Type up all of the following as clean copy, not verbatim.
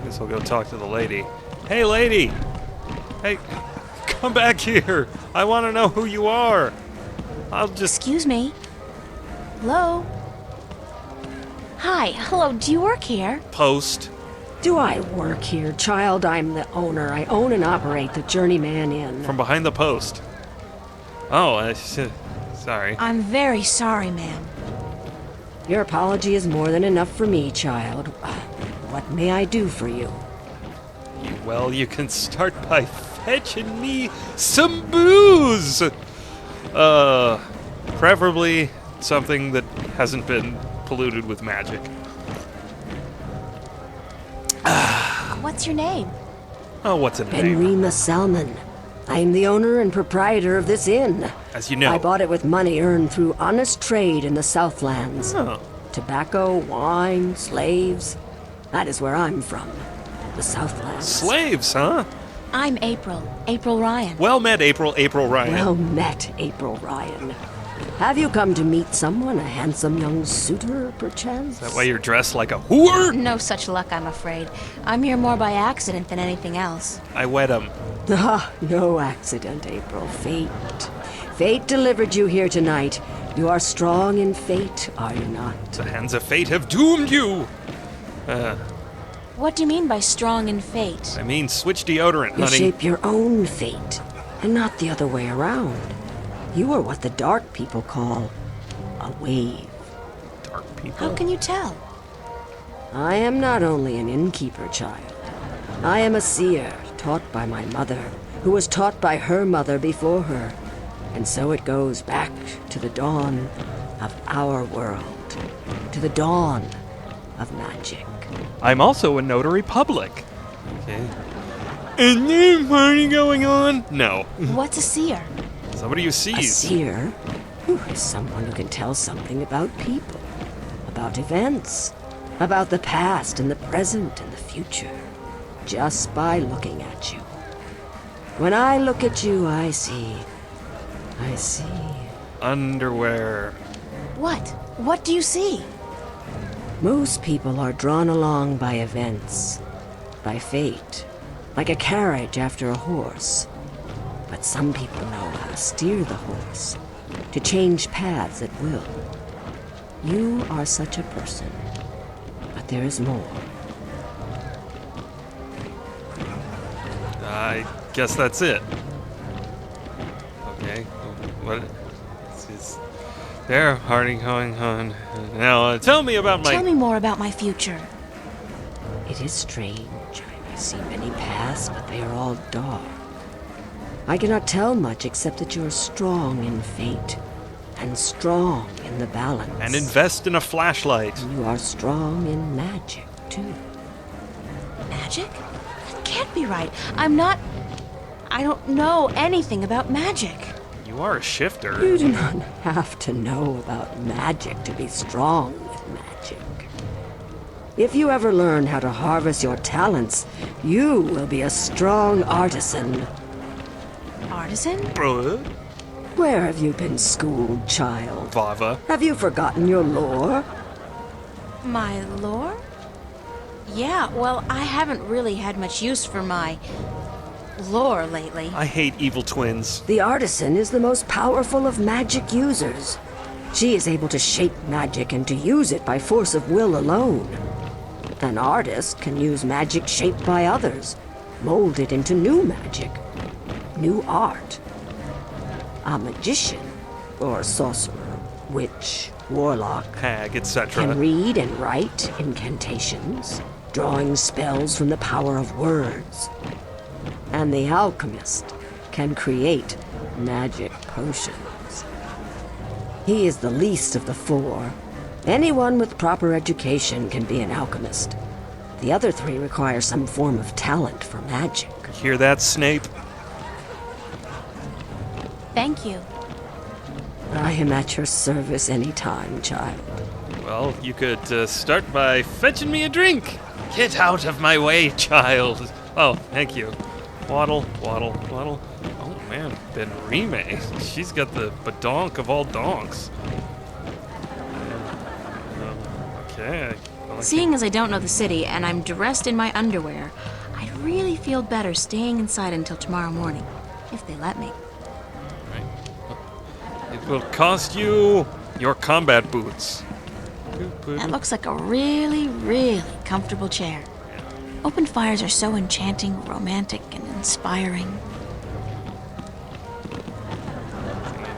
Guess I'll go talk to the lady. Hey, lady! Hey, come back here! I want to know who you are! I'll just... Excuse me. Hello? Hi, hello, do you work here? Post. Do I work here, child? I'm the owner. I own and operate the Journeyman Inn. From behind the post. Oh, sorry. I'm very sorry, ma'am. Your apology is more than enough for me, child. What may I do for you? Well, you can start by fetching me some booze! Preferably something that hasn't been polluted with magic. What's your name? Oh, what's a name? Benrima Salmon. I am the owner and proprietor of this inn. As you know. I bought it with money earned through honest trade in the Southlands. Oh. Tobacco, wine, slaves. That is where I'm from. The Southlands. Slaves, huh? I'm April. April Ryan. Well met, April Ryan. Well met, April Ryan. Have you come to meet someone, a handsome young suitor, perchance? Is that why you're dressed like a whore? No such luck, I'm afraid. I'm here more by accident than anything else. I wed him. Ah, no accident, April. Fate. Fate delivered you here tonight. You are strong in fate, are you not? The hands of fate have doomed you! What do you mean by strong in fate? I mean, switch deodorant, You honey. shape your own fate, and not the other way around. You are what the dark people call a wave. Dark people. How can you tell? I am not only an innkeeper, child. I am a seer, taught by my mother, who was taught by her mother before her. And so it goes back to the dawn of our world, to the dawn of magic. I'm also a notary public. Okay. Is there a party going on? No. What's a seer? Somebody who A sees. seer is someone who can tell something about people, about events, about the past and the present and the future, just by looking at you. When I look at you, I see. Underwear. What? What do you see? Most people are drawn along by events, by fate, like a carriage after a horse. But some people know how to steer the horse, to change paths at will. You are such a person, but there is more. I guess that's it. Okay. What? Is there party going on? Now, tell me about my... Tell me more about my future. It is strange. I see many paths, but they are all dark. I cannot tell much except that you are strong in fate, and strong in the balance. And invest in a flashlight. You are strong in magic, too. Magic? That can't be right. I don't know anything about magic. You are a shifter. You do not have to know about magic to be strong with magic. If you ever learn how to harvest your talents, you will be a strong artisan. Artisan? Where have you been schooled, child? Vava. Have you forgotten your lore? My lore? Yeah, well, I haven't really had much use for my lore lately. I hate evil twins. The artisan is the most powerful of magic users. She is able to shape magic and to use it by force of will alone. An artist can use magic shaped by others, mold it into new magic, new art. A magician, or sorcerer, witch, warlock, Hag, etc. can read and write incantations, drawing spells from the power of words. And the alchemist can create magic potions. He is the least of the four. Anyone with proper education can be an alchemist. The other three require some form of talent for magic. Hear that, Snape? Thank you. I am at your service any time, child. Well, you could start by fetching me a drink. Get out of my way, child. Oh, thank you. Waddle, waddle, waddle. Oh man, Benrime. She's got the badonk of all donks. Okay, Seeing as I don't know the city and I'm dressed in my underwear, I'd really feel better staying inside until tomorrow morning, if they let me. Right. It will cost you your combat boots. That looks like a really, really comfortable chair. Open fires are so enchanting, romantic, and inspiring.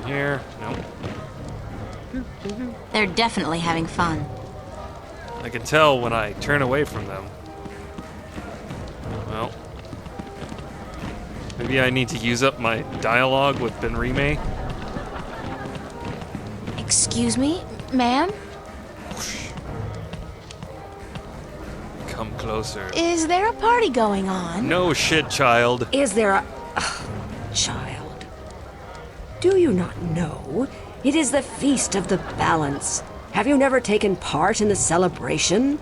In here. Nope. They're definitely having fun. I can tell when I turn away from them. Well, maybe I need to use up my dialogue with Benrime. Excuse me, ma'am? Come closer. Is there a party going on? No shit, child. Is there a... child? Do you not know? It is the Feast of the Balance. Have you never taken part in the celebration?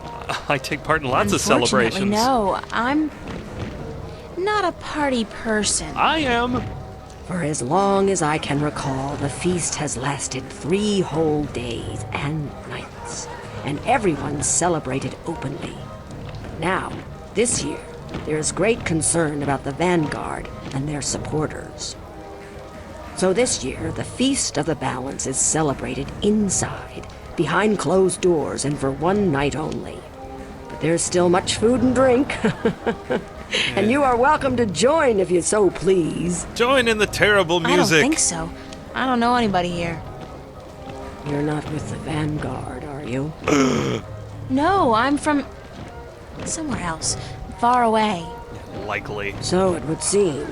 I take part in lots of Unfortunately, celebrations. no. I'm not a party person. I am. For as long as I can recall, the feast has lasted 3 whole days and nights, and everyone celebrated openly. Now, this year, there is great concern about the Vanguard and their supporters. So this year, the Feast of the Balance is celebrated inside, behind closed doors, and for 1 night only. But there's still much food and drink. And you are welcome to join if you so please. Join in the terrible music. I don't think so. I don't know anybody here. You're not with the Vanguard, are you? No, I'm from somewhere else, far away. Likely. So it would seem.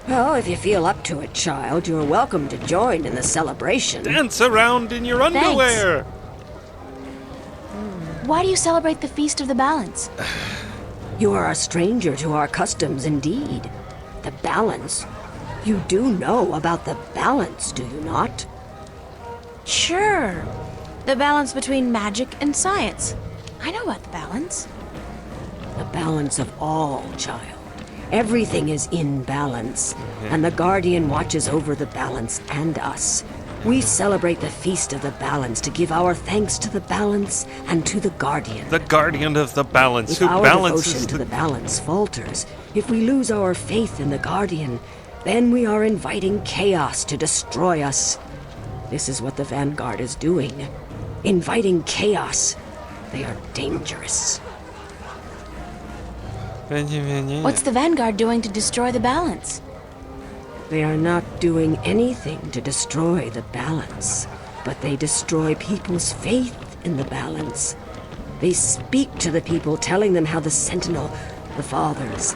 Well, if you feel up to it, child, you're welcome to join in the celebration. Dance around in your underwear. Why do you celebrate the Feast of the Balance? You are a stranger to our customs indeed. The balance. You do know about the balance, do you not? Sure. The balance between magic and science. I know about the balance. The balance of all, child. Everything is in balance, and the Guardian watches over the balance and us. We celebrate the Feast of the Balance to give our thanks to the balance and to the Guardian. The guardian of the balance, If who our balances devotion to the balance falters, if we lose our faith in the Guardian, then we are inviting chaos to destroy us. This is what the Vanguard is doing. Inviting chaos. They are dangerous. What's the Vanguard doing to destroy the balance? They are not doing anything to destroy the balance, but they destroy people's faith in the balance. They speak to the people, telling them how the Sentinel, the Fathers,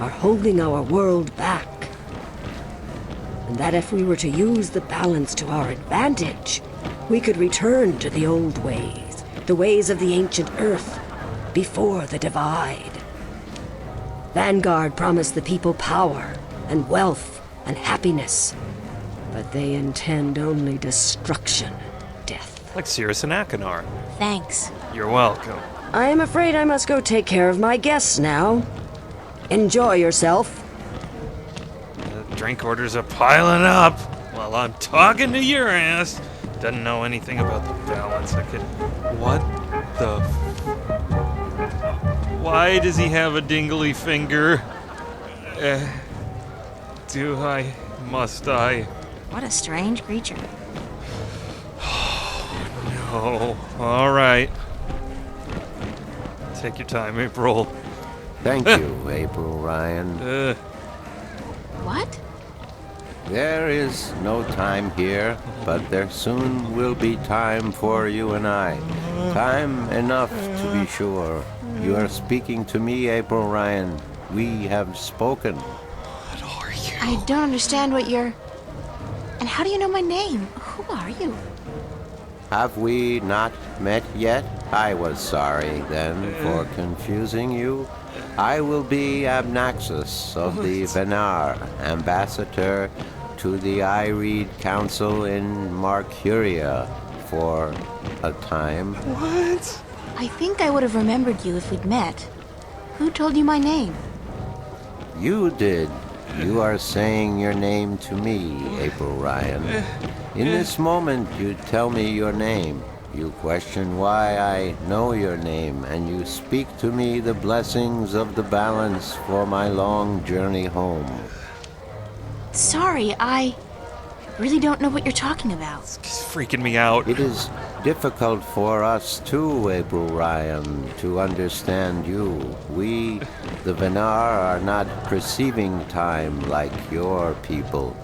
are holding our world back. And that if we were to use the balance to our advantage, we could return to the old ways, the ways of the ancient Earth, before the divide. Vanguard promised the people power and wealth and happiness, but they intend only destruction, death. like Cirrus and Achenar. Thanks. You're welcome. I am afraid I must go take care of my guests now. Enjoy yourself. The drink orders are piling up while I'm talking to your ass. Doesn't know anything about the balance. I could... What the... Why does he have a dingly finger? Do I? Must I? What a strange creature. No. All right. Take your time, April. Thank you, April Ryan. What? There is no time here, but there soon will be time for you and I. Time enough to be sure. You are speaking to me, April Ryan. We have spoken. What are you? I don't understand what you're... And how do you know my name? Who are you? Have we not met yet? I was sorry then for confusing you. I will be Obnoxious of the Venar, ambassador to the Ireed Council in Marcuria for a time. What? I think I would have remembered you if we'd met. Who told you my name? You did. You are saying your name to me, April Ryan. In this moment, you tell me your name. You question why I know your name, and you speak to me the blessings of the balance for my long journey home. Sorry, I really don't know what you're talking about. It's freaking me out. It is difficult for us too, April Ryan, to understand you. We, the Venar, are not perceiving time like your people.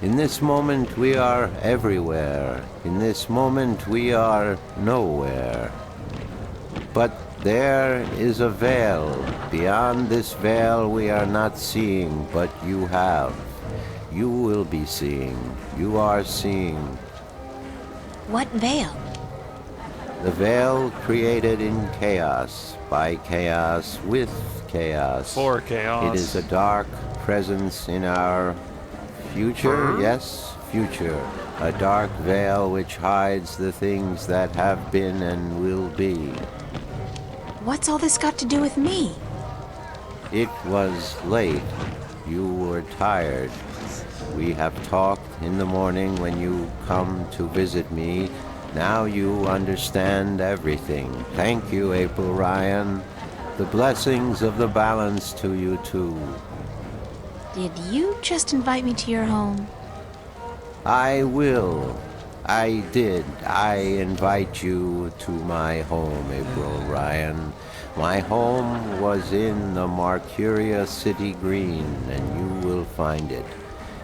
In this moment we are everywhere. In this moment we are nowhere. But there is a veil. Beyond this veil we are not seeing, but you have. You will be seeing. You are seeing. What veil? The veil created in chaos, by chaos, with chaos. For chaos. It is a dark presence in our future, Huh? yes, future. A dark veil which hides the things that have been and will be. What's all this got to do with me? It was late. You were tired. We have talked in the morning when you come to visit me. Now you understand everything. Thank you, April Ryan. The blessings of the balance to you too. Did you just invite me to your home? I will. I did. I invite you to my home, April Ryan. My home was in the Marcuria City Green, and you will find it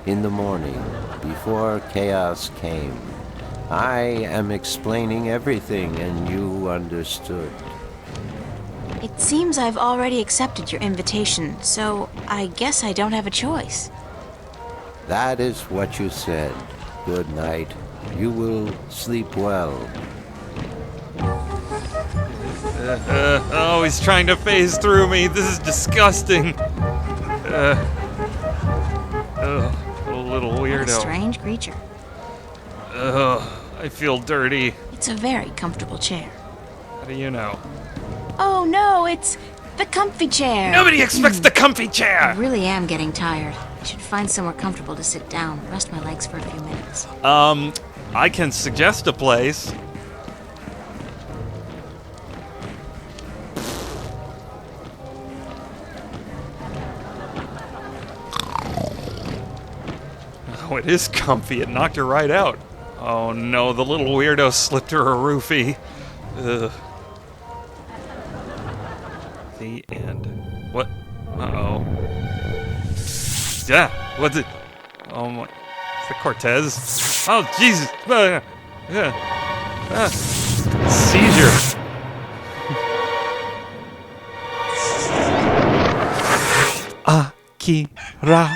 in the morning, before chaos came. I am explaining everything, and you understood. It seems I've already accepted your invitation, so I guess I don't have a choice. That is what you said. Good night. You will sleep well. Oh, he's trying to phase through me. This is disgusting. Little What a weirdo. strange creature. I feel dirty. It's a very comfortable chair. How do you know? Oh no, it's the comfy chair. Nobody expects the comfy I chair! really am getting tired. I should find somewhere comfortable to sit down, rest my legs for a few minutes. I can suggest a place. Oh, it is comfy. It knocked her right out. Oh no, the little weirdo slipped her a roofie. Ugh. The end. What? Uh-oh. Yeah, what's it? Oh my. Is that Cortez? Oh, Jesus. Seizure. Akira.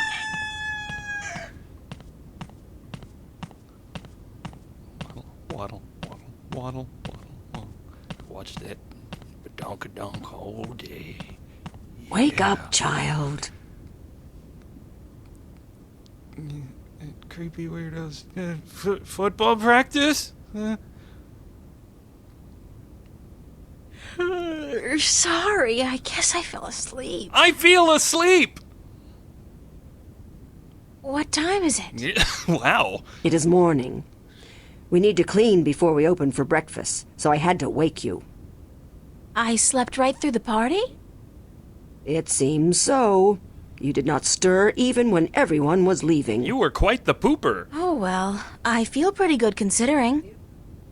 Waddle, waddle, waddle, waddle. Watched it. Badonka-donk all day. Wake up, child. Creepy weirdos. Football practice? Sorry, I guess I fell asleep. I feel asleep! What time is it? Wow. It is morning. We need to clean before we open for breakfast, so I had to wake you. I slept right through the party? It seems so. You did not stir even when everyone was leaving. You were quite the pooper. Oh well, I feel pretty good considering.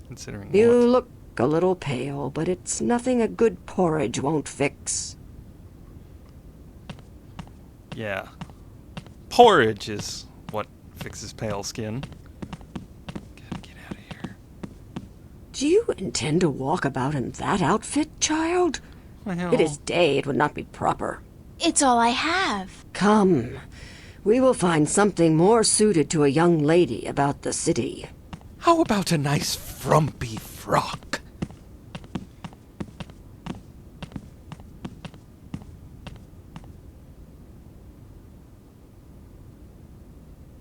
Considering You what? look a little pale, but it's nothing a good porridge won't fix. Yeah. Porridge is what fixes pale skin. Gotta get out of here. Do you intend to walk about in that outfit, child? Well, It is day, it would not be proper. It's all I have. Come, we will find something more suited to a young lady about the city. how about a nice frumpy frock?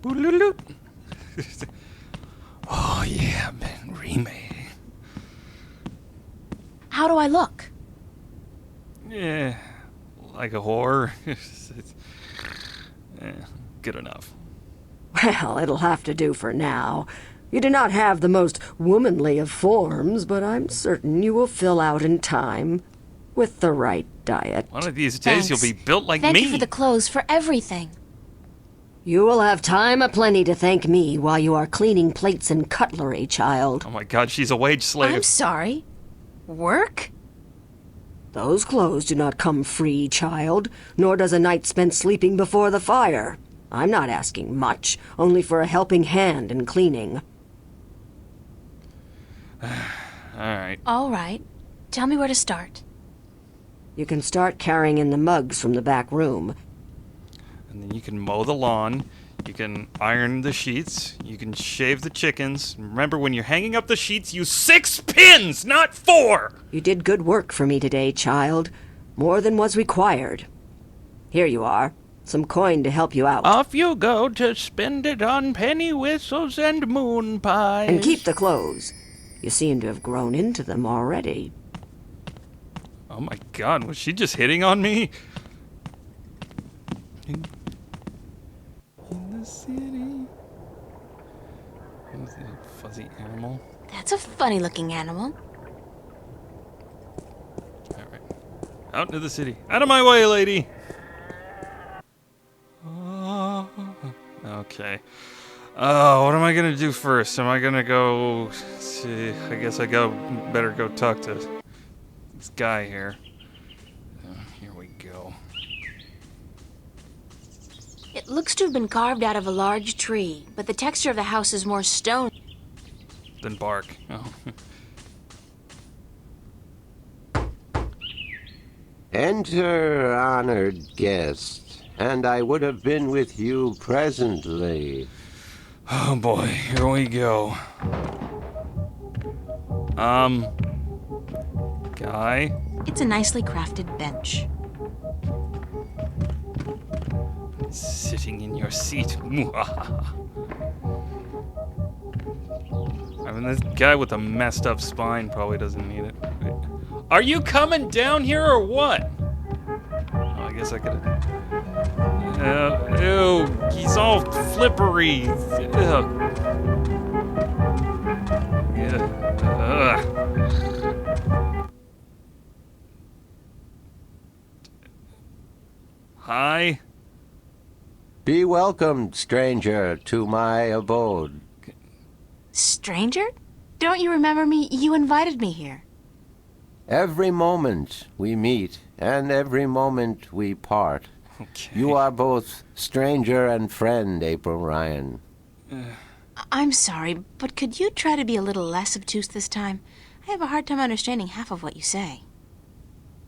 Boodaloot. Oh yeah, Ben Remake. How do I look? Yeah, like a whore. Good enough. Well, it'll have to do for now. You do not have the most womanly of forms, but I'm certain you will fill out in time with the right diet. One of these days you'll be Thanks. built like Thank me. you for the clothes, for everything. You will have time aplenty to thank me while you are cleaning plates and cutlery, child. Oh my god, she's a wage slave. I'm sorry. Work? Those clothes do not come free, child, nor does a night spent sleeping before the fire. I'm not asking much, only for a helping hand in cleaning. Alright. All right. Tell me where to start. You can start carrying in the mugs from the back room. And then you can mow the lawn, you can iron the sheets, you can shave the chickens. Remember, when you're hanging up the sheets, use 6 pins, not 4! You did good work for me today, child. More than was required. Here you are. Some coin to help you out. Off you go to spend it on penny whistles and moon pies. And keep the clothes. You seem to have grown into them already. Oh my god, was she just hitting on me? In the city. Who's the fuzzy animal? That's a funny-looking animal. Alright. Out into the city. Out of my way, lady! Okay. What am I gonna do first? Am I gonna go... see, I guess better go talk to this guy here. Here we go. It looks to have been carved out of a large tree, but the texture of the house is more stone. Then bark. Oh. Enter, honored guest, and I would have been with you presently. Oh boy, here we go. Guy? It's a nicely crafted bench. Sitting in your seat. I mean, this guy with a messed up spine probably doesn't need it. Are you coming down here or what? Oh, I guess I could. Ew, he's all flippery. Ugh. Ugh. Hi. Be welcomed, stranger, to my abode. Stranger? Don't you remember me? You invited me here. Every moment we meet, and every moment we part. Okay. You are both stranger and friend, April Ryan. I'm sorry, but could you try to be a little less obtuse this time? I have a hard time understanding half of what you say.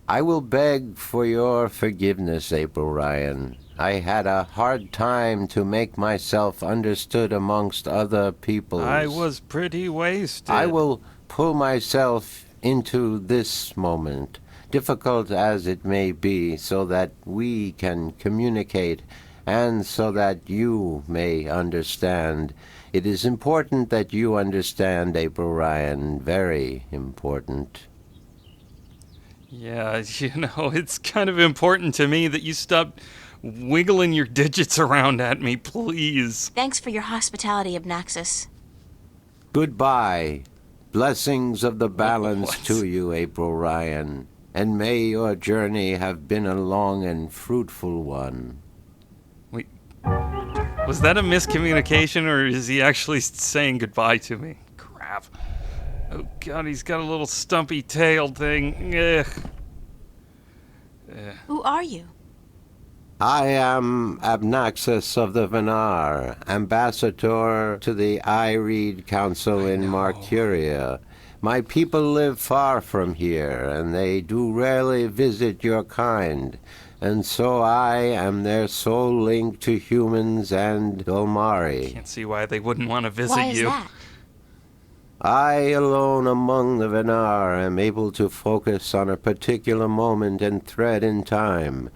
I will beg for your forgiveness, April Ryan. I had a hard time to make myself understood amongst other people. I was pretty wasted. I will pull myself into this moment, difficult as it may be, so that we can communicate and so that you may understand. It is important that you understand, April Ryan. Very important. Yeah, it's kind of important to me that you stop wiggling your digits around at me, please. Thanks for your hospitality, Obnoxious. Goodbye. Blessings of the balance What? to you, April Ryan. And may your journey have been a long and fruitful one. Wait, was that a miscommunication, or is he actually saying goodbye to me? Crap. Oh god, he's got a little stumpy tail thing. Ugh. Who are you? I am Obnoxious of the Venar, ambassador to the Ireed Council in Marcuria. My people live far from here, and they do rarely visit your kind, and so I am their sole link to humans and Dolmari. Can't see why they wouldn't want to visit Why is you. that? I alone among the Venar am able to focus on a particular moment and thread in time,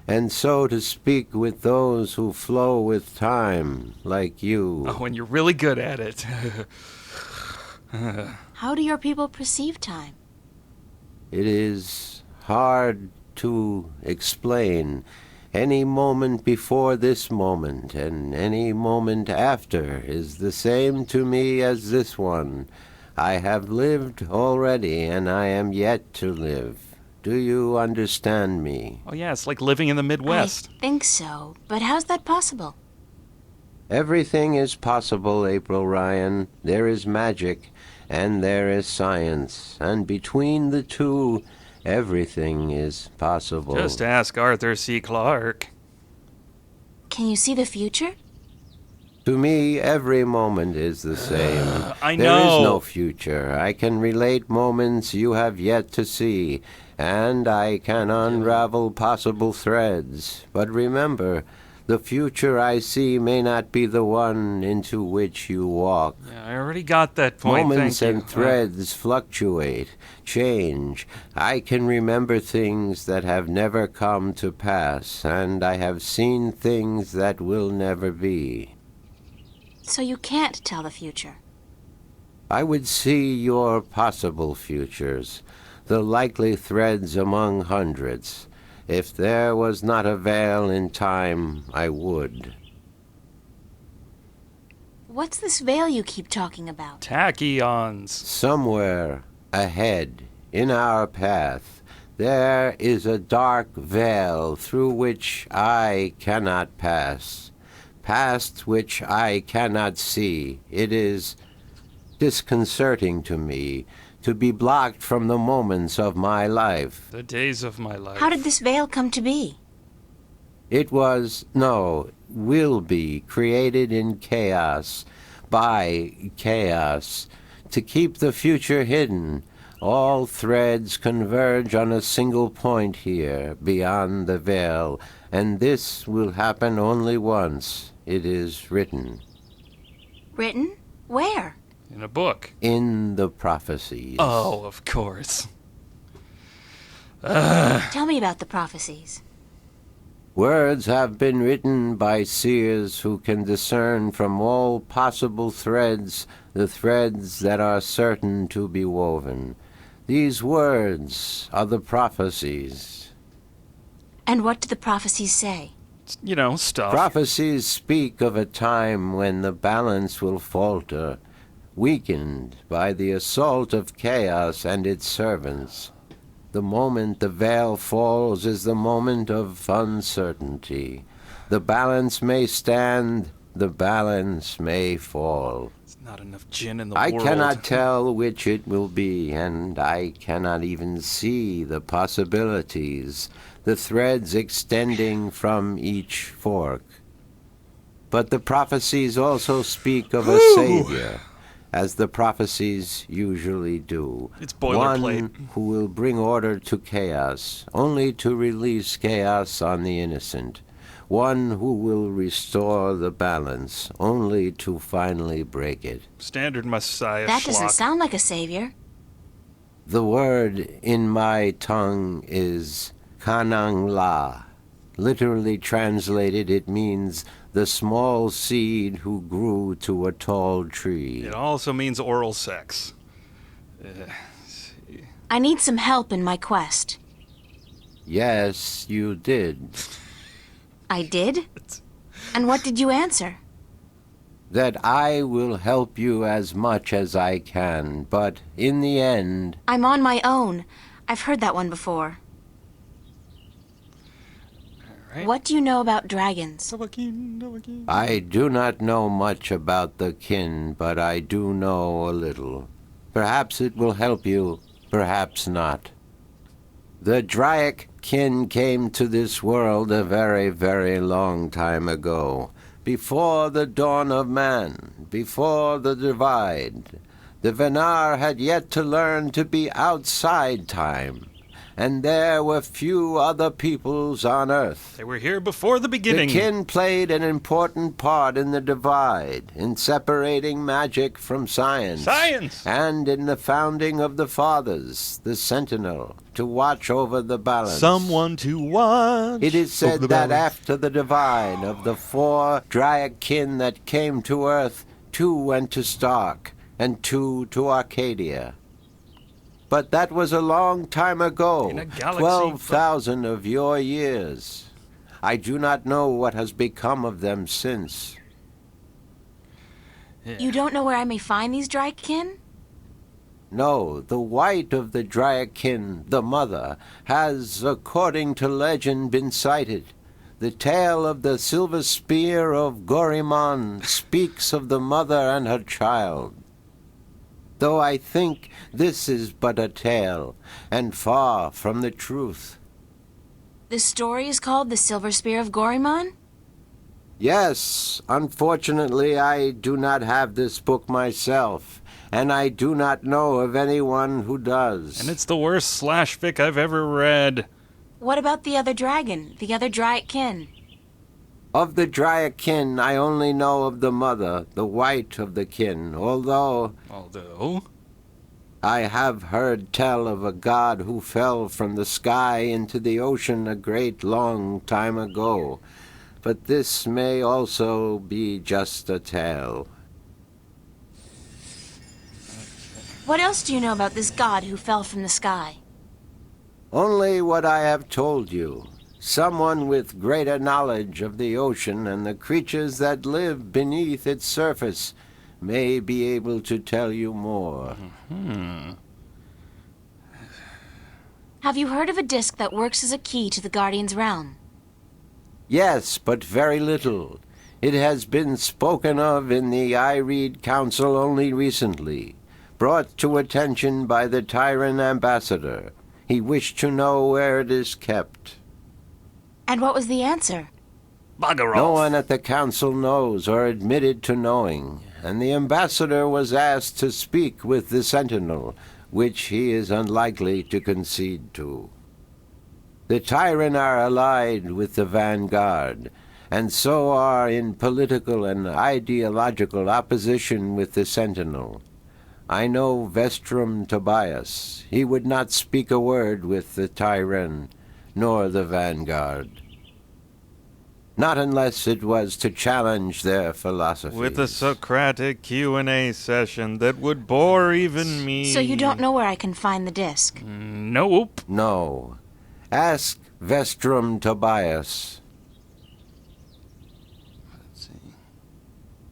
and so to speak with those who flow with time, like you. Oh, and you're really good at it. How do your people perceive time? It is hard to explain. Any moment before this moment and any moment after is the same to me as this one. I have lived already, and I am yet to live. Do you understand me? Oh, yeah, it's like living in the Midwest. I think so, but how's that possible? Everything is possible, April Ryan. There is magic, and there is science, and between the two, everything is possible. Just ask Arthur C. Clarke. Can you see the future? To me, every moment is the same. I There is know. no future. I can relate moments you have yet to see, and I can unravel possible threads. But remember, the future I see may not be the one into which you walk. Yeah, I already got that point. Moments Thank you. and threads fluctuate, change. I can remember things that have never come to pass, and I have seen things that will never be. So you can't tell the future. I would see your possible futures, the likely threads among hundreds. If there was not a veil in time, I would. What's this veil you keep talking about? Tachyons. Somewhere ahead, in our path, there is a dark veil through which I cannot pass. Past which I cannot see. It is disconcerting to me to be blocked from the moments of my life. The days of my life. How did this veil come to be? It was, no, will be, created in chaos, by chaos, to keep the future hidden. All threads converge on a single point here, beyond the veil, and this will happen only once. It is written. Written? Where? In a book. In the prophecies. Oh, of course. Tell me about the prophecies. Words have been written by seers who can discern from all possible threads the threads that are certain to be woven. These words are the prophecies. And what do the prophecies say? You know, stuff. Prophecies speak of a time when the balance will falter, weakened by the assault of chaos and its servants. The moment the veil falls is the moment of uncertainty. The balance may stand, the balance may fall. There's not enough gin in the I world. cannot tell which it will be, and I cannot even see the possibilities, the threads extending from each fork. But the prophecies also speak of a savior, as the prophecies usually do. It's boilerplate. One who will bring order to chaos, only to release chaos on the innocent. One who will restore the balance, only to finally break it. Standard Messiah That doesn't schlock. sound like a savior. The word in my tongue is Kanang La. Literally translated, it means the small seed who grew to a tall tree. It also means oral sex. I need some help in my quest. Yes, you did. I did? And what did you answer? That I will help you as much as I can, but in the end, I'm on my own. I've heard that one before. Right. What do you know about dragons? I do not know much about the kin, but I do know a little. Perhaps it will help you, perhaps not. The Draic kin came to this world a very, very long time ago. Before the dawn of man, before the divide. The Venar had yet to learn to be outside time. And there were few other peoples on Earth. They were here before the The beginning. kin played an important part in the divide, in separating magic from science. Science! And in the founding of the Fathers, the Sentinel, to watch over the balance. Someone to watch. It is said over the that balance. after the divide of the 4 Draic kin that came to Earth, 2 went to Stark, and 2 to Arcadia. But that was a long time ago, In a galaxy 12,000 of your years. I do not know what has become of them since. You don't know where I may find these Drykin? No, the white of the Dryakin, the mother, has, according to legend, been sighted. The tale of the silver spear of Gorimon speaks of the mother and her child. Though I think this is but a tale, and far from the truth. The story is called The Silver Spear of Gorimon? Yes, unfortunately I do not have this book myself, and I do not know of anyone who does. And it's the worst slash fic I've ever read. What about the other dragon, the other Dryakin? Of the Dryakin, I only know of the mother, the white of the kin, although I have heard tell of a god who fell from the sky into the ocean a great long time ago. But this may also be just a tale. What else do you know about this god who fell from the sky? Only what I have told you. Someone with greater knowledge of the ocean and the creatures that live beneath its surface may be able to tell you more. Have you heard of a disc that works as a key to the Guardian's realm? Yes, but very little. It has been spoken of in the I-Read Council only recently, brought to attention by the Tyrant Ambassador. He wished to know where it is kept. And what was the answer? Bugger No off. one at the council knows or admitted to knowing, and the ambassador was asked to speak with the Sentinel, which he is unlikely to concede to. The Tyrant are allied with the Vanguard, and so are in political and ideological opposition with the Sentinel. I know Vestrum Tobias. He would not speak a word with the Tyrant, nor the Vanguard. Not unless it was to challenge their philosophy. With a Socratic Q&A session that would bore even me. So you don't know where I can find the disc? Nope. No. Ask Vestrum Tobias. Let's see.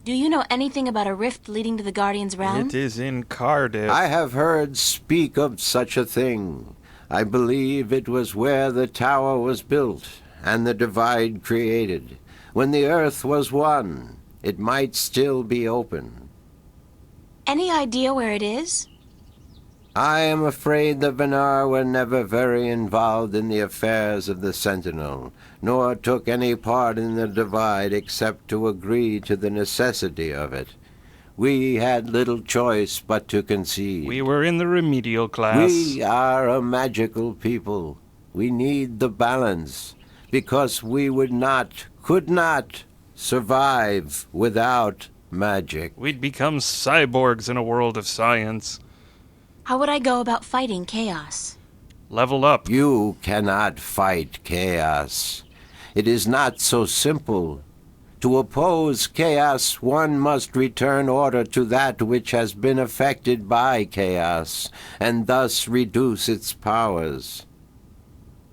Do you know anything about a rift leading to the Guardian's realm? It is in Cardiff. I have heard speak of such a thing. I believe it was where the tower was built and the divide created. When the earth was one, it might still be open. Any idea where it is? I am afraid the Venar were never very involved in the affairs of the Sentinel, nor took any part in the divide except to agree to the necessity of it. We had little choice but to concede. We were in the remedial class. We are a magical people. We need the balance, because we could not survive without magic. We'd become cyborgs in a world of science. How would I go about fighting chaos? Level up. You cannot fight chaos. It is not so simple. To oppose chaos, one must return order to that which has been affected by chaos, and thus reduce its powers.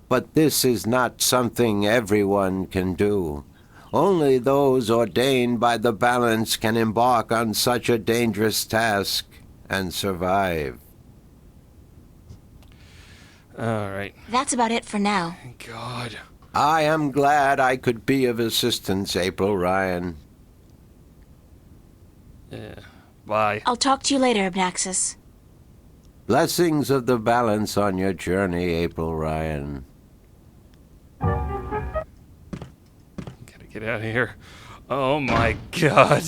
But this is not something everyone can do. Only those ordained by the balance can embark on such a dangerous task and survive. All right. That's about it for now. God. I am glad I could be of assistance, April Ryan. Yeah. Bye. I'll talk to you later, Obnoxious. Blessings of the balance on your journey, April Ryan. Gotta get out of here. Oh my God.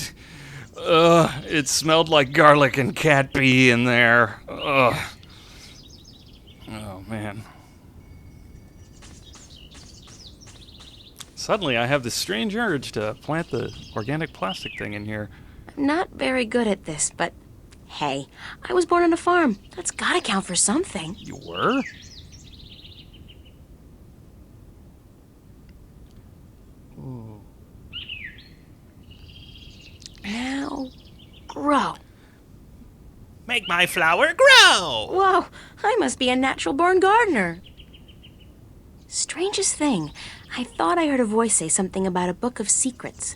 It smelled like garlic and cat pee in there. Ugh. Oh man. Suddenly I have this strange urge to plant the organic plastic thing in here. I'm not very good at this, but hey, I was born on a farm. That's gotta count for something. You were? Ooh. Now, grow. Make my flower grow! Whoa, I must be a natural-born gardener. Strangest thing, I thought I heard a voice say something about a book of secrets.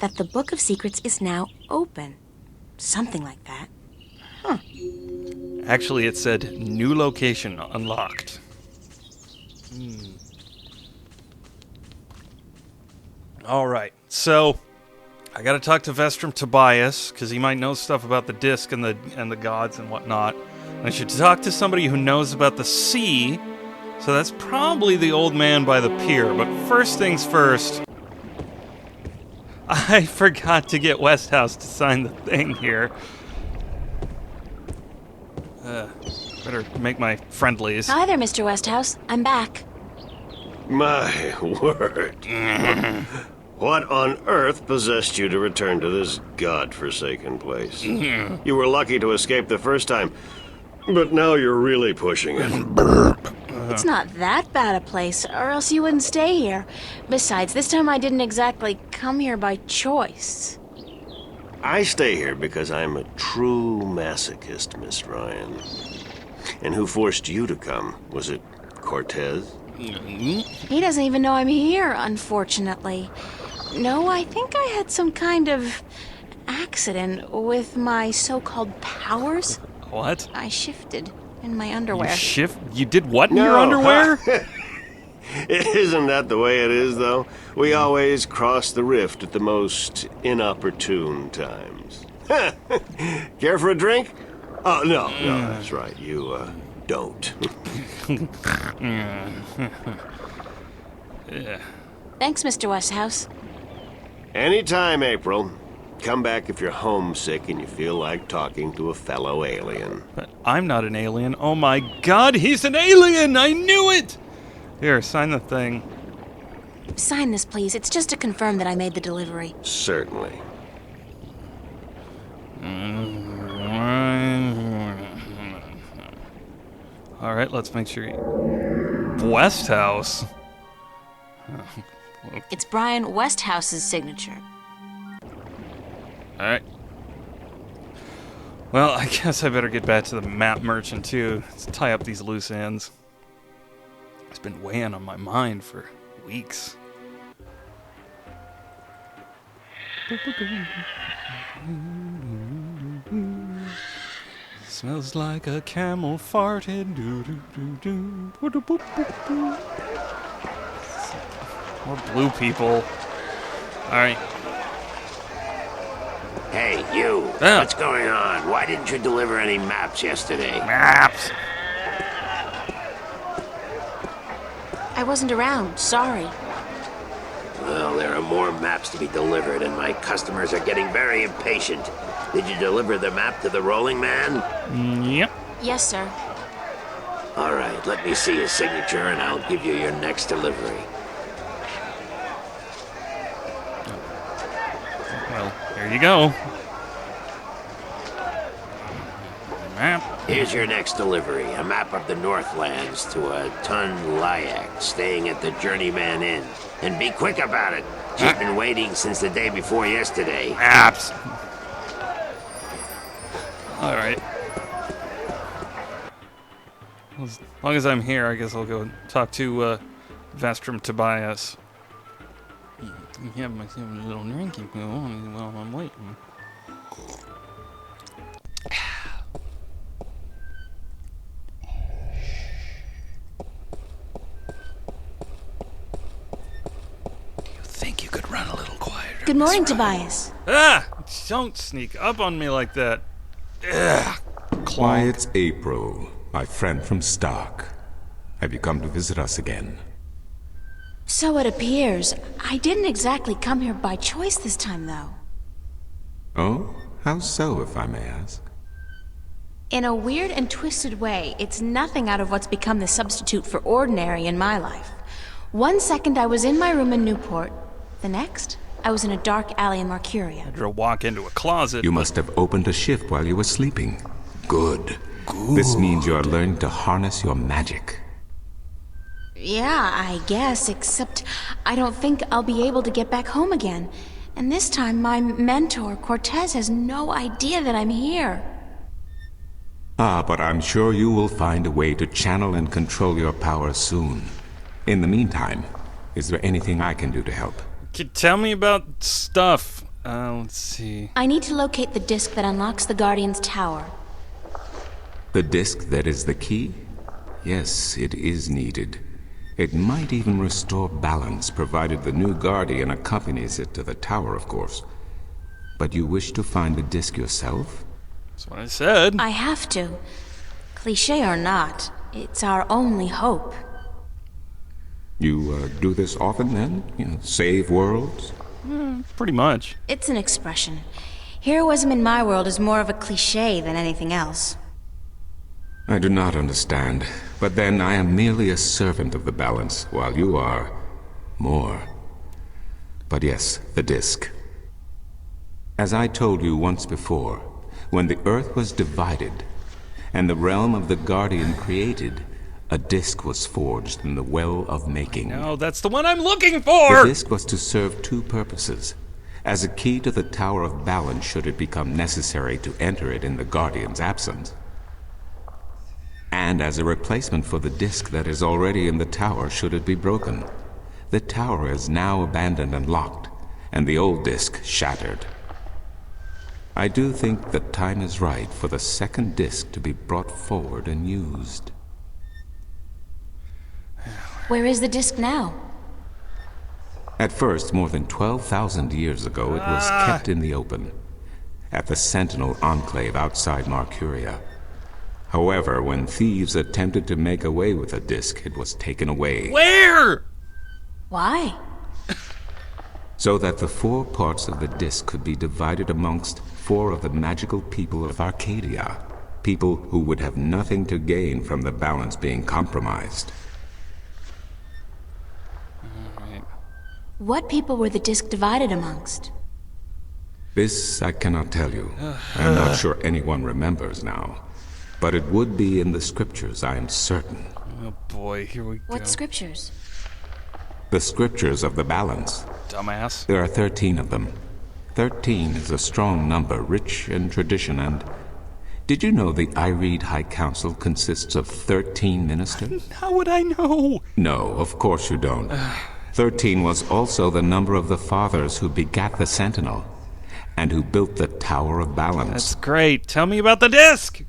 That the book of secrets is now open. Something like that. Actually, it said new location unlocked. All right, so I got to talk to Vestrum Tobias because he might know stuff about the disc and the gods and whatnot. I should talk to somebody who knows about the sea. So that's probably the old man by the pier. But first things first, I forgot to get Westhouse to sign the thing here. Better make my friendlies. Hi there, Mr. Westhouse. I'm back. My word. What on earth possessed you to return to this godforsaken place? You were lucky to escape the first time, but now you're really pushing it. It's not that bad a place, or else you wouldn't stay here. Besides, this time I didn't exactly come here by choice. I stay here because I'm a true masochist, Miss Ryan. And who forced you to come? Was it Cortez? He doesn't even know I'm here, unfortunately. No, I think I had some kind of accident with my so-called powers. What? I shifted in my underwear. You did what in your underwear? Isn't that the way it is, though? We always cross the rift at the most inopportune times. Care for a drink? Oh, no, that's right. You, don't. Yeah. Thanks, Mr. Westhouse. Anytime, April. Come back if you're homesick and you feel like talking to a fellow alien. But I'm not an alien. Oh my god, he's an alien! I knew it! Here, sign the thing. Sign this, please. It's just to confirm that I made the delivery. Certainly. Alright, let's make sure Westhouse. It's Brian Westhouse's signature. Alright. Well, I guess I better get back to the map merchant too. Let's tie up these loose ends. It's been weighing on my mind for weeks. Smells like a camel farted. More blue people. Alright. Hey, you! What's going on? Why didn't you deliver any maps yesterday? Maps! I wasn't around. Sorry. Well, there are more maps to be delivered, and my customers are getting very impatient. Did you deliver the map to the rolling man? Yep. Yes, sir. All right, let me see his signature, and I'll give you your next delivery. Well, there you go. Map. Here's your next delivery, a map of the Northlands to a Tun Lyak, staying at the Journeyman Inn. And be quick about it. She's been waiting since the day before yesterday. Maps. Alright. Well, as long as I'm here, I guess I'll go talk to Vestrum Tobias. Have myself a little drinking while I'm waiting. Do you think you could run a little quieter? Good morning, Miss Ryan? Tobias. Ah! Don't sneak up on me like that. Ugh. Why, it's April, my friend from Stark. Have you come to visit us again? So it appears. I didn't exactly come here by choice this time, though. Oh? How so, if I may ask? In a weird and twisted way, it's nothing out of what's become the substitute for ordinary in my life. One second I was in my room in Newport. The next, I was in a dark alley in Mercuria. I drove walk into a closet. You must have opened a shift while you were sleeping. Good. This means you are learning to harness your magic. Yeah, I guess, except I don't think I'll be able to get back home again. And this time, my mentor, Cortez, has no idea that I'm here. Ah, but I'm sure you will find a way to channel and control your power soon. In the meantime, is there anything I can do to help? Tell me about stuff. Let's see. I need to locate the disc that unlocks the Guardian's tower. The disc that is the key? Yes, it is needed. It might even restore balance, provided the new Guardian accompanies it to the tower, of course. But you wish to find the disc yourself? That's what I said. I have to. Cliché or not, it's our only hope. You do this often, then? You know, save worlds? Pretty much. It's an expression. Heroism in my world is more of a cliché than anything else. I do not understand. But then I am merely a servant of the balance, while you are more. But yes, the disc. As I told you once before, when the Earth was divided, and the realm of the Guardian created, a disc was forged in the Well of Making. No, that's the one I'm looking for! The disc was to serve two purposes. As a key to the Tower of Balance should it become necessary to enter it in the Guardian's absence. And as a replacement for the disc that is already in the tower should it be broken. The tower is now abandoned and locked, and the old disc shattered. I do think the time is right for the second disc to be brought forward and used. Where is the disc now? At first, more than 12,000 years ago, it was kept in the open, at the Sentinel Enclave outside Marcuria. However, when thieves attempted to make away with the disc, it was taken away. Where? Why? So that the 4 parts of the disc could be divided amongst 4 of the magical people of Arcadia. People who would have nothing to gain from the balance being compromised. What people were the disc divided amongst? This I cannot tell you. I'm not sure anyone remembers now. But it would be in the scriptures, I am certain. Oh boy, here we go. What scriptures? The scriptures of the balance. Dumbass. There are 13 of them. 13 is a strong number, rich in tradition, and... Did you know the Ireed High Council consists of 13 ministers? How would I know? No, of course you don't. 13 was also the number of the fathers who begat the Sentinel, and who built the Tower of Balance. That's great. Tell me about the disc!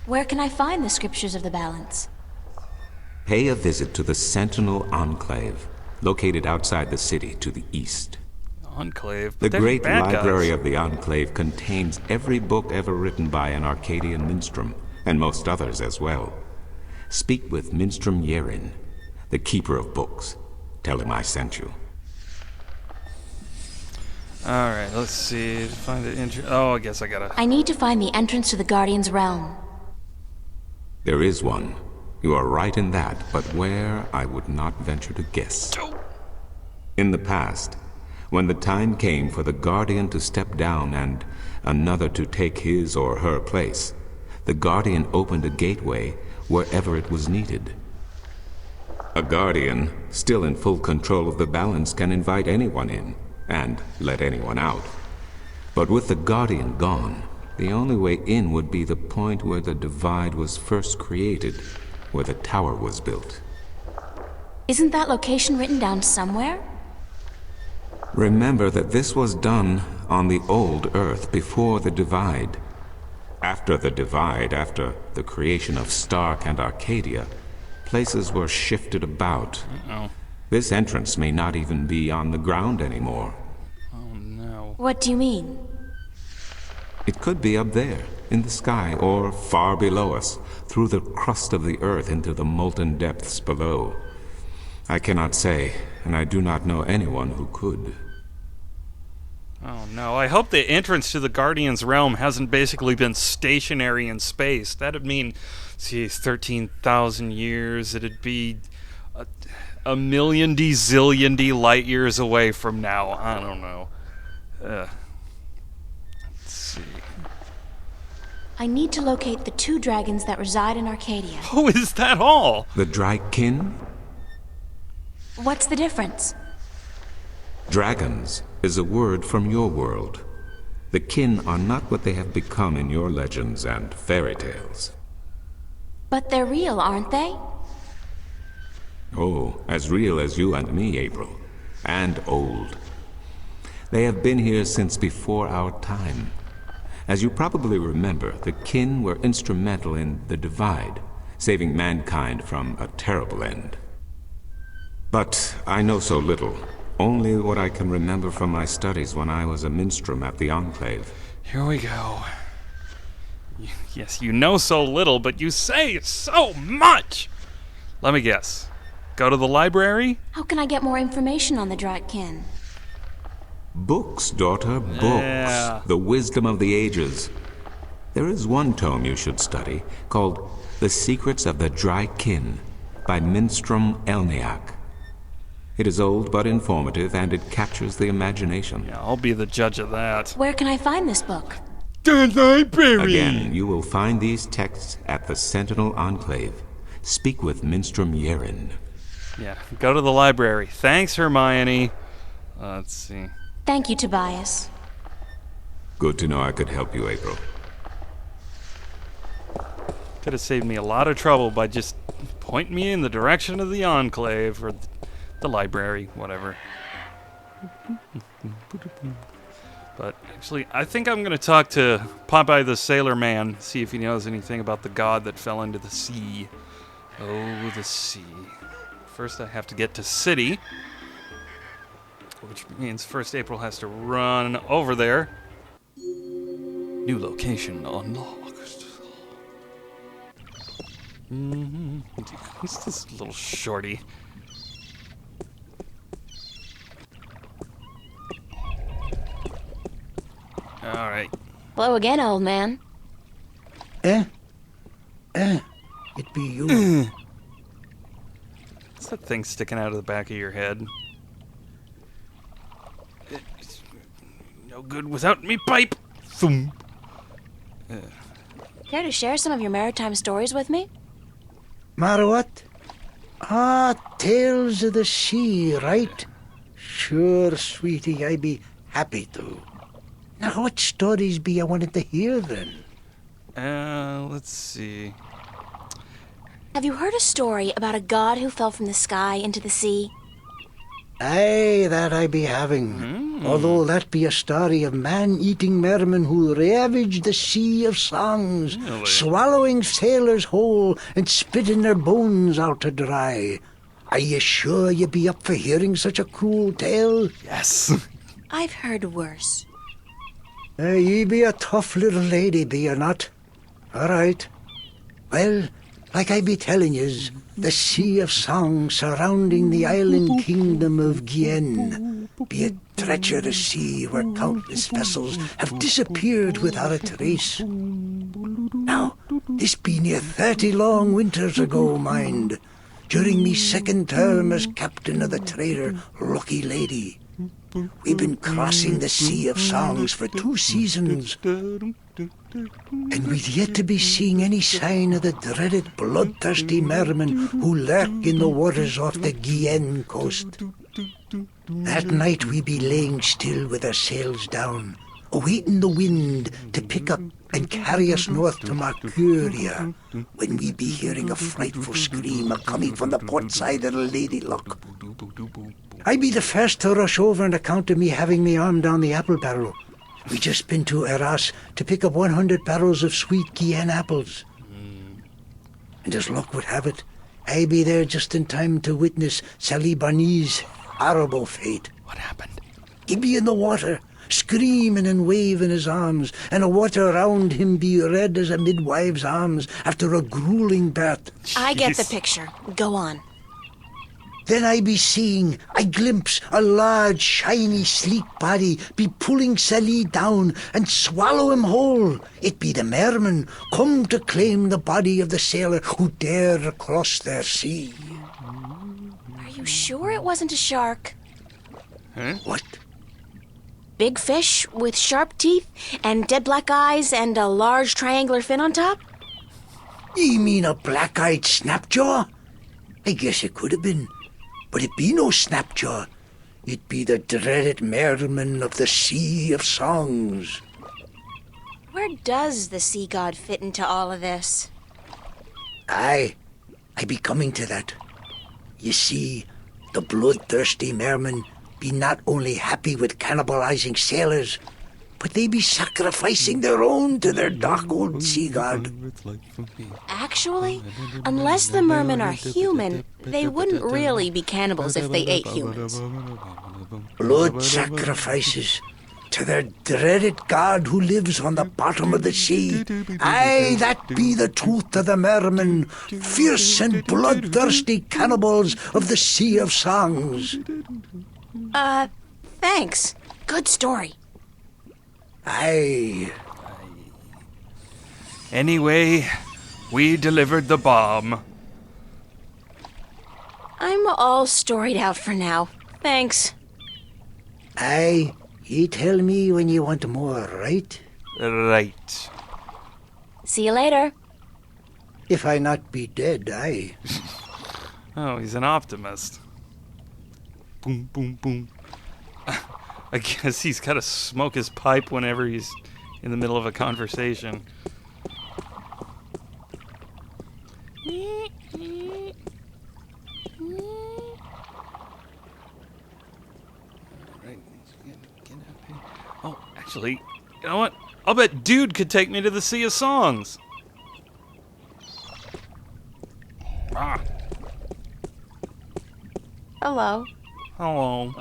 Where can I find the scriptures of the balance? Pay a visit to the Sentinel Enclave, located outside the city to the east. Enclave? The They're great bad library guys. of the Enclave contains every book ever written by an Arcadian minstrel, and most others as well. Speak with Minstrom Yerin, the keeper of books. Tell him I sent you. Alright, let's see. Find the oh, I guess I gotta... I need to find the entrance to the Guardian's realm. There is one. You are right in that, but where, I would not venture to guess. In the past, when the time came for the Guardian to step down and another to take his or her place, the Guardian opened a gateway wherever it was needed. A Guardian, still in full control of the balance, can invite anyone in, and let anyone out. But with the Guardian gone, the only way in would be the point where the divide was first created, where the tower was built. Isn't that location written down somewhere? Remember that this was done on the old Earth before the divide. After the divide, after the creation of Stark and Arcadia, places were shifted about. This entrance may not even be on the ground anymore. Oh no. What do you mean? It could be up there, in the sky, or far below us, through the crust of the earth into the molten depths below. I cannot say, and I do not know anyone who could. Oh no, I hope the entrance to the Guardian's realm hasn't basically been stationary in space. That'd mean, see, 13,000 years, it'd be a million zillion light years away from now. I don't know. Let's see. I need to locate the 2 dragons that reside in Arcadia. Oh, is that all? The Drykin? What's the difference? Dragons is a word from your world. The kin are not what they have become in your legends and fairy tales. But they're real, aren't they? Oh, as real as you and me, April. And old. They have been here since before our time. As you probably remember, the kin were instrumental in the Divide, saving mankind from a terrible end. But I know so little. Only what I can remember from my studies when I was a minstrel at the Enclave. Here we go. Yes, you know so little, but you say so much! Let me guess. Go to the library? How can I get more information on the Dratkin? Books, daughter, books. Yeah. The wisdom of the ages. There is one tome you should study, called The Secrets of the Dry Kin, by Minstrom Elniak. It is old but informative, and it captures the imagination. Yeah, I'll be the judge of that. Where can I find this book? The library! Again, you will find these texts at the Sentinel Enclave. Speak with Minstrom Yerin. Yeah, go to the library. Thanks, Hermione. Let's see. Thank you, Tobias. Good to know I could help you, April. Could have saved me a lot of trouble by just pointing me in the direction of the Enclave, or the library, whatever. But actually, I think I'm going to talk to Popeye the Sailor Man, see if he knows anything about the god that fell into the sea. Oh, the sea. First I have to get to City, which means first April has to run over there. New location unlocked. Who's this little shorty? Alright. Hello again, old man. It be you. What's that thing sticking out of the back of your head? It's no good without me pipe! Thump. Care to share some of your maritime stories with me? Matter what? Tales of the sea, right? Sure, sweetie, I be happy to. Now, what stories be I wanted to hear, then? Let's see. Have you heard a story about a god who fell from the sky into the sea? Aye, that I be having. Although that be a story of man-eating mermen who ravaged the sea of songs, Really? swallowing sailors whole and spitting their bones out to dry. Are you sure you be up for hearing such a cruel tale? Yes! I've heard worse. Ye be a tough little lady, be you not? All right. Well, like I be telling yous, the sea of song surrounding the island kingdom of Gien be a treacherous sea where countless vessels have disappeared without a trace. Now, this be near 30 long winters ago, mind, during me second term as captain of the trader Lucky Lady. We've been crossing the Sea of Songs for 2 seasons, and we've yet to be seeing any sign of the dreaded bloodthirsty mermen who lurk in the waters off the Guyenne coast. That night we be laying still with our sails down, awaiting the wind to pick up and carry us north to Mercuria, when we be hearing a frightful scream a-coming from the port side of the Lady Luck. I be the first to rush over on account of me having me arm down the apple barrel. We just been to Arras to pick up 100 barrels of sweet Guyenne apples. And as luck would have it, I be there just in time to witness Sally Barney's horrible fate. What happened? He be in the water, screaming and waving his arms, and the water around him be red as a midwife's arms after a grueling birth. I get the Jeez. picture. Go on. Then I glimpse a large, shiny, sleek body be pulling Sally down and swallow him whole. It be the mermen come to claim the body of the sailor who dared across their sea. Are you sure it wasn't a shark? What? Big fish with sharp teeth and dead black eyes and a large triangular fin on top? Ye mean a black-eyed snapjaw? I guess it could have been. But it be no snapjaw. It be the dreaded merman of the Sea of Songs. Where does the sea god fit into all of this? Aye, I be coming to that. You see, the bloodthirsty mermen be not only happy with cannibalizing sailors, but they be sacrificing their own to their dark old sea god. Actually, unless the mermen are human, they wouldn't really be cannibals if they ate humans. Blood sacrifices to their dreaded god who lives on the bottom of the sea. Aye, that be the truth of the mermen, fierce and bloodthirsty cannibals of the Sea of Songs. Thanks. Good story. Aye. Anyway, we delivered the bomb. I'm all storied out for now. Thanks. Aye, ye tell me when you want more, right? Right. See you later. If I not be dead, aye. Oh, he's an optimist. Boom, boom, boom. I guess he's got to smoke his pipe whenever he's in the middle of a conversation. Oh, actually, you know what? I'll bet Dude could take me to the Sea of Songs. Ah. Hello. Hello.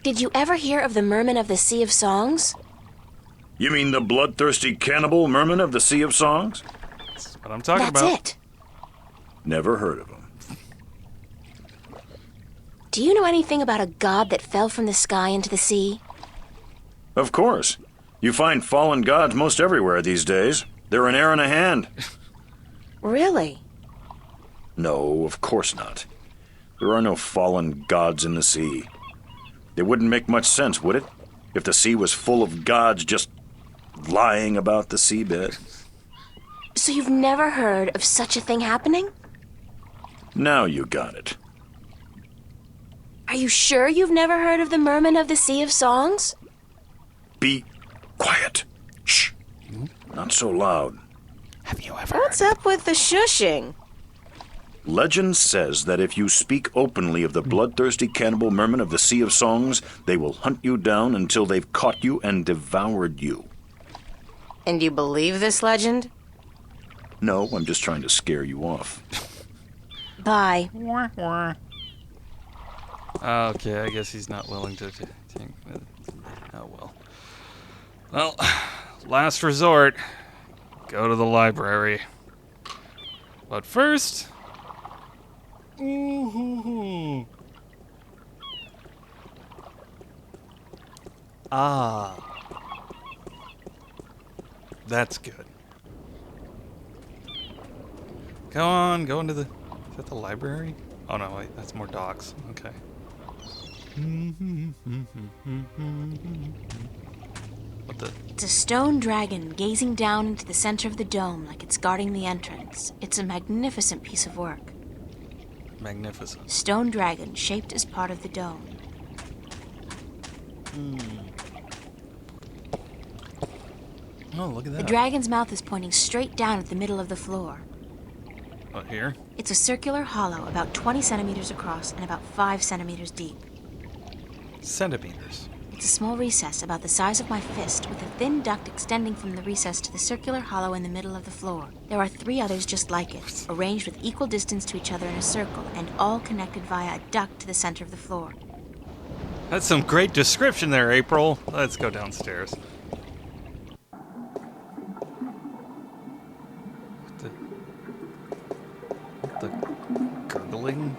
Did you ever hear of the mermen of the Sea of Songs? You mean the bloodthirsty cannibal merman of the Sea of Songs? That's what I'm talking That's about. it. Never heard of him. Do you know anything about a god that fell from the sky into the sea? Of course. You find fallen gods most everywhere these days. They're an air and a hand. Really? No, of course not. There are no fallen gods in the sea. It wouldn't make much sense, would it? If the sea was full of gods just lying about the seabed. So you've never heard of such a thing happening? Now you got it. Are you sure you've never heard of the mermen of the Sea of Songs? Be quiet. Shh. Not so loud. Have you ever? What's up with the shushing? Legend says that if you speak openly of the bloodthirsty cannibal mermen of the Sea of Songs, they will hunt you down until they've caught you and devoured you. And you believe this legend? No, I'm just trying to scare you off. Bye. Okay, I guess he's not willing to. Oh well. Well, last resort. Go to the library. But first. Ah. That's good. Go on, go into the... Is that the library? Oh no, wait, that's more docks. Okay. What the... It's a stone dragon gazing down into the center of the dome like it's guarding the entrance. It's a magnificent piece of work. Magnificent. Stone dragon shaped as part of the dome. Oh, look at that. The dragon's mouth is pointing straight down at the middle of the floor. What, here? It's a circular hollow about 20 centimeters across and about 5 centimeters deep. Centimeters. It's a small recess about the size of my fist with a thin duct extending from the recess to the circular hollow in the middle of the floor. There are 3 others just like it, arranged with equal distance to each other in a circle and all connected via a duct to the center of the floor. That's some great description there, April. Let's go downstairs. What the gurgling?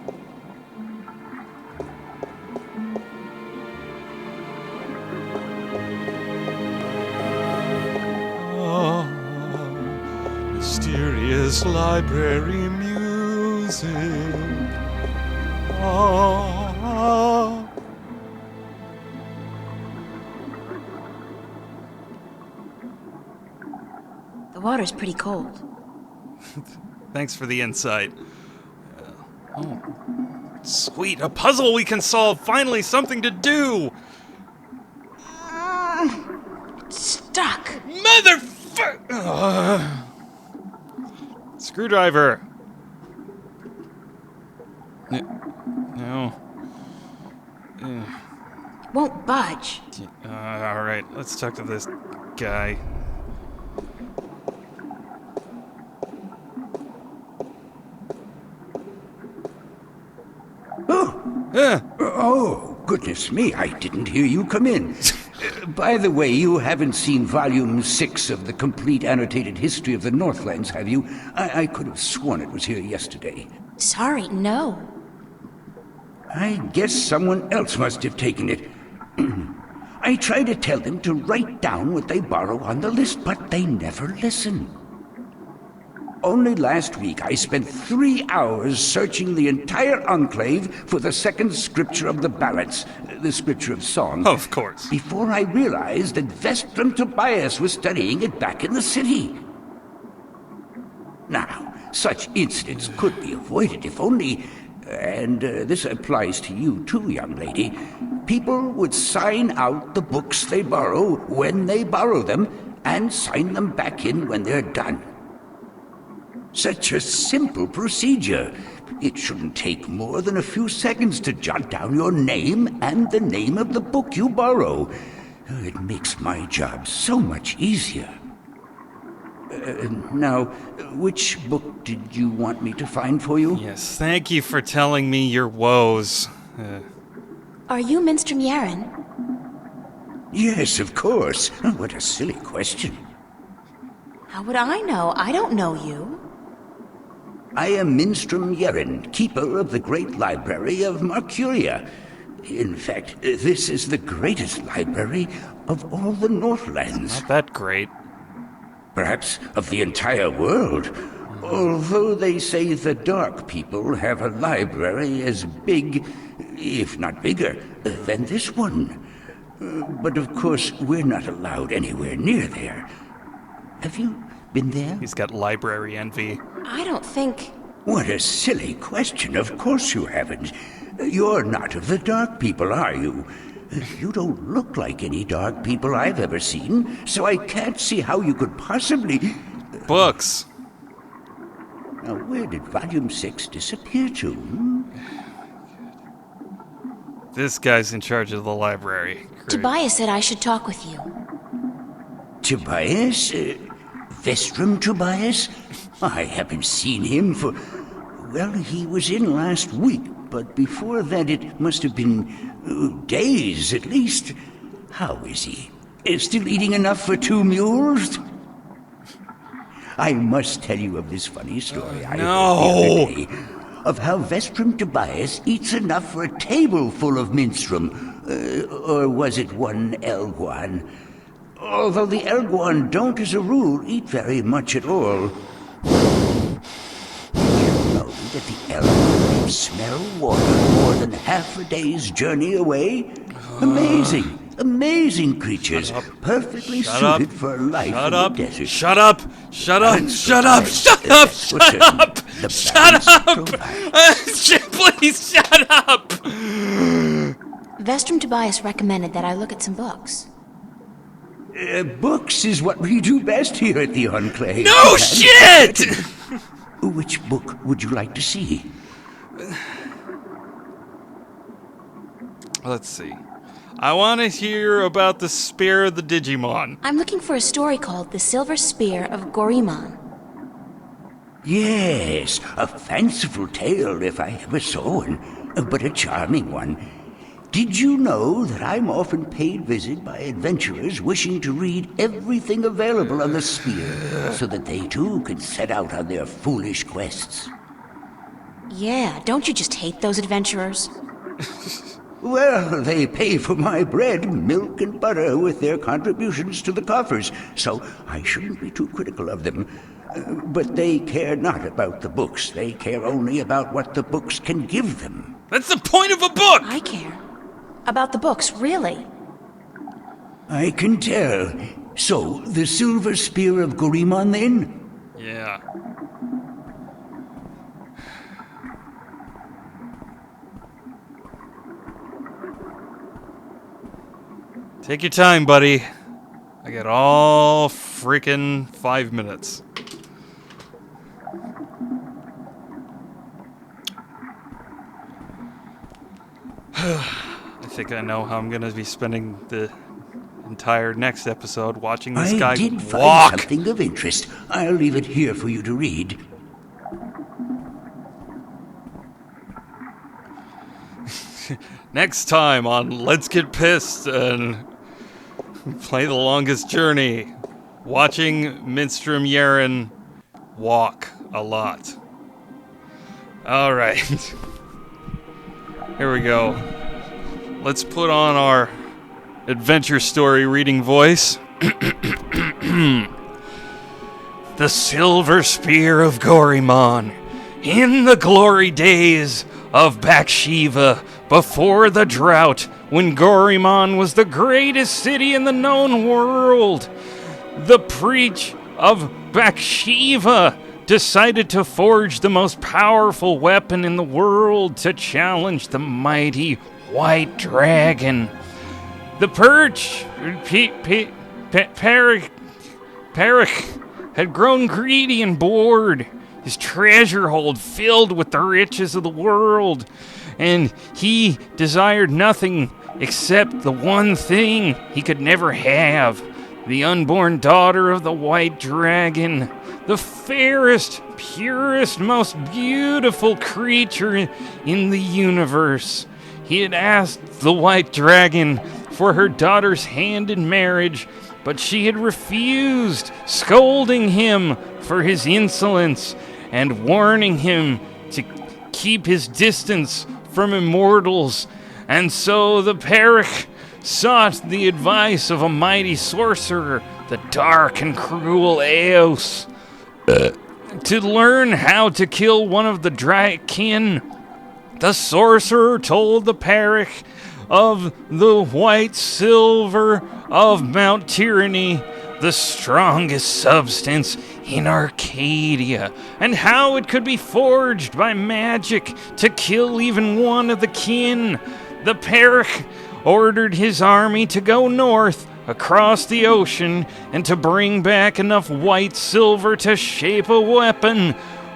Oh, mysterious library music. Oh. The water's pretty cold. Thanks for the insight. Oh, sweet, a puzzle we can solve. Finally, something to do. Stuck! Motherfucker! Screwdriver. No. Won't budge. Alright, let's talk to this guy. Oh, goodness me, I didn't hear you come in. By the way, you haven't seen Volume 6 of the Complete Annotated History of the Northlands, have you? I could have sworn it was here yesterday. Sorry, no. I guess someone else must have taken it. I try to tell them to write down what they borrow on the list, but they never listen. Only last week I spent 3 hours searching the entire enclave for the second scripture of the ballads, the scripture of song. Of course. Before I realized that Vestrum Tobias was studying it back in the city. Now, such incidents could be avoided if only, and this applies to you too, young lady, people would sign out the books they borrow when they borrow them and sign them back in when they're done. Such a simple procedure. It shouldn't take more than a few seconds to jot down your name and the name of the book you borrow. It makes my job so much easier. Now, which book did you want me to find for you? Yes, thank you for telling me your woes. Are you Minstrom Yaren? Yes, of course. What a silly question. How would I know? I don't know you. I am Minstrom Yeren, keeper of the great library of Marcuria. In fact, this is the greatest library of all the Northlands. Not that great. Perhaps of the entire world. Although they say the Dark People have a library as big, if not bigger, than this one. But of course, we're not allowed anywhere near there. Have you been there? He's got library envy. I don't think... What a silly question. Of course you haven't. You're not of the Dark People, are you? You don't look like any Dark People I've ever seen, so I can't see how you could possibly... Books. Now, where did Volume 6 disappear to? This guy's in charge of the library. Great. Tobias said I should talk with you. Tobias? Vestrum Tobias? I haven't seen him for... Well, he was in last week, but before that it must have been days at least. How is he? Still eating enough for 2 mules? I must tell you of this funny story I heard the other day, of how Vestrum Tobias eats enough for a table full of minstrum. Or was it one Elguan? Although the Elguan don't, as a rule, eat very much at all. Did you know that the Elguan can smell water more than half a day's journey away? Amazing. Amazing creatures, perfectly suited for life in the desert. Shut up! Shut up! Shut up! Shut up! Shut up! Shut up! Please shut up! Vestrum Tobias recommended that I look at some books. Books is what we do best here at the Enclave. No shit! Which book would you like to see? Let's see. I want to hear about the Spear of the Digimon. I'm looking for a story called The Silver Spear of Gorimon. Yes, a fanciful tale if I ever saw one, but a charming one. Did you know that I'm often paid visit by adventurers wishing to read everything available on the Spear, so that they too can set out on their foolish quests? Yeah, don't you just hate those adventurers? Well, they pay for my bread, milk, and butter with their contributions to the coffers, so I shouldn't be too critical of them. But they care not about the books. They care only about what the books can give them. That's the point of a book! I care. About the books, really. I can tell. So, the Silver Spear of Gorimon, then? Yeah. Take your time, buddy. I got all freaking 5 minutes. I think I know how I'm going to be spending the entire next episode watching this guy I did find walk. something of interest. I'll leave it here for you to read. Next time on Let's Get Pissed and Play the Longest Journey, watching Minstrom Yaren walk a lot. Alright. Here we go. Let's put on our adventure story reading voice. The Silver Spear of Gorimon. In the glory days of Bakshiva, before the drought, when Gorimon was the greatest city in the known world, the Preach of Bakshiva decided to forge the most powerful weapon in the world to challenge the mighty White Dragon. The Perich had grown greedy and bored, his treasure hold filled with the riches of the world, and he desired nothing except the one thing he could never have, the unborn daughter of the White Dragon, the fairest, purest, most beautiful creature in the universe. He had asked the White Dragon for her daughter's hand in marriage, but she had refused, scolding him for his insolence and warning him to keep his distance from immortals. And so the Perich sought the advice of a mighty sorcerer, the dark and cruel Eos, to learn how to kill one of the Draken. The sorcerer told the Perich of the white silver of Mount Tyranny, the strongest substance in Arcadia, and how it could be forged by magic to kill even one of the kin. The Perich ordered his army to go north across the ocean and to bring back enough white silver to shape a weapon.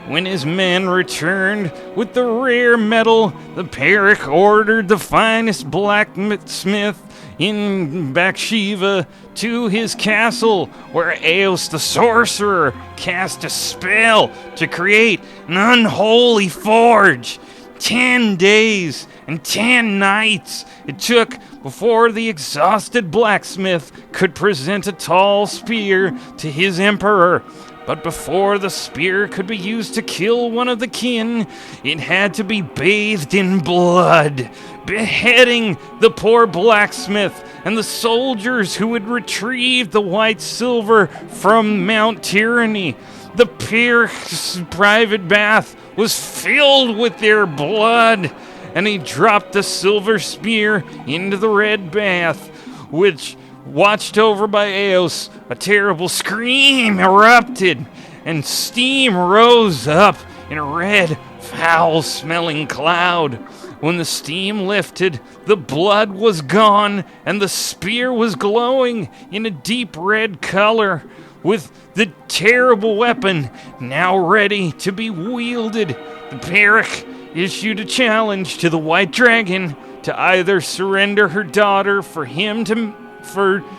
When his men returned with the rare metal, the Perich ordered the finest blacksmith in Bakshiva to his castle, where Eos the sorcerer cast a spell to create an unholy forge. 10 days and 10 nights it took before the exhausted blacksmith could present a tall spear to his emperor. But before the spear could be used to kill one of the kin, it had to be bathed in blood, beheading the poor blacksmith and the soldiers who had retrieved the white silver from Mount Tyranny. The Perich's private bath was filled with their blood, and he dropped the silver spear into the red bath, which, watched over by Eos, a terrible scream erupted, and steam rose up in a red, foul-smelling cloud. When the steam lifted, the blood was gone, and the spear was glowing in a deep red color, with the terrible weapon now ready to be wielded. The Perich issued a challenge to the White Dragon to either surrender her daughter for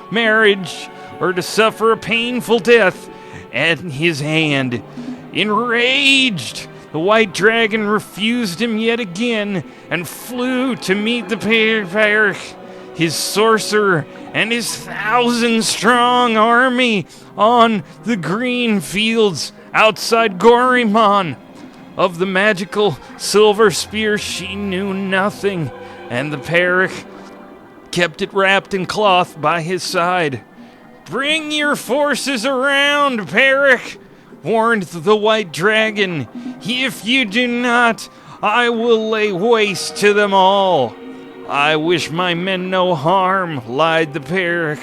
marriage, or to suffer a painful death at his hand. Enraged, the White Dragon refused him yet again and flew to meet the Perich, his sorcerer, and his 1,000-strong army on the green fields outside Gorimon. Of the magical silver spear she knew nothing, and the Perich kept it wrapped in cloth by his side. "Bring your forces around, Perich," warned the White Dragon. "If you do not, I will lay waste to them all." "I wish my men no harm," lied the Perich,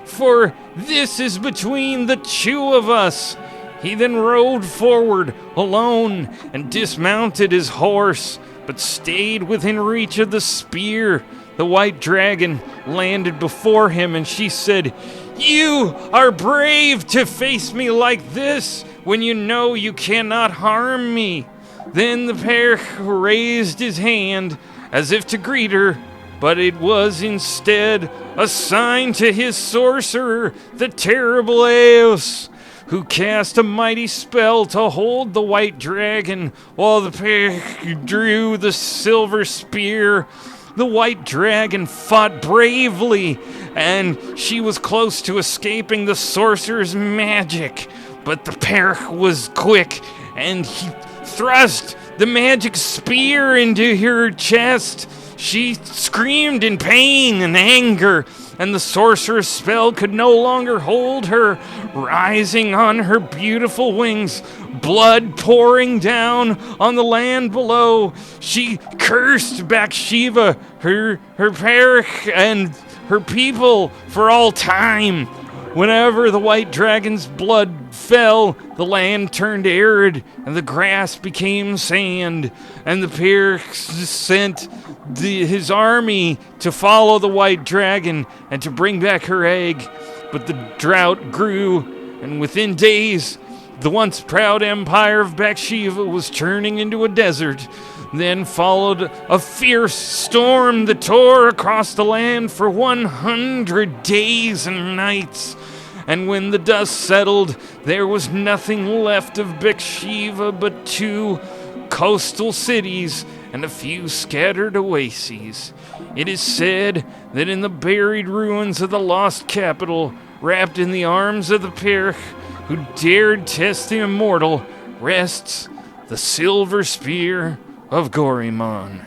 "for this is between the two of us." He then rode forward alone and dismounted his horse, but stayed within reach of the spear. The White Dragon landed before him, and she said, "You are brave to face me like this when you know you cannot harm me." Then the Perich raised his hand as if to greet her, but it was instead a sign to his sorcerer, the terrible Eos, who cast a mighty spell to hold the white dragon while the pair drew the silver spear. The white dragon fought bravely, and she was close to escaping the sorcerer's magic. But the Perch was quick, and he thrust the magic spear into her chest. She screamed in pain and anger, and the sorcerer's spell could no longer hold her. Rising on her beautiful wings, blood pouring down on the land below, she cursed Bathsheba, her Perch, and her people for all time. Whenever the white dragon's blood fell, the land turned arid, and the grass became sand, and the Perch sent his army to follow the white dragon and to bring back her egg. But the drought grew, and within days, the once proud empire of Bathsheba was turning into a desert. Then followed a fierce storm that tore across the land for 100 days and nights. And when the dust settled, there was nothing left of Bathsheba but 2 coastal cities and a few scattered oases. It is said that in the buried ruins of the lost capital, wrapped in the arms of the Perch who dared test the immortal, rests the silver spear of Gorimon.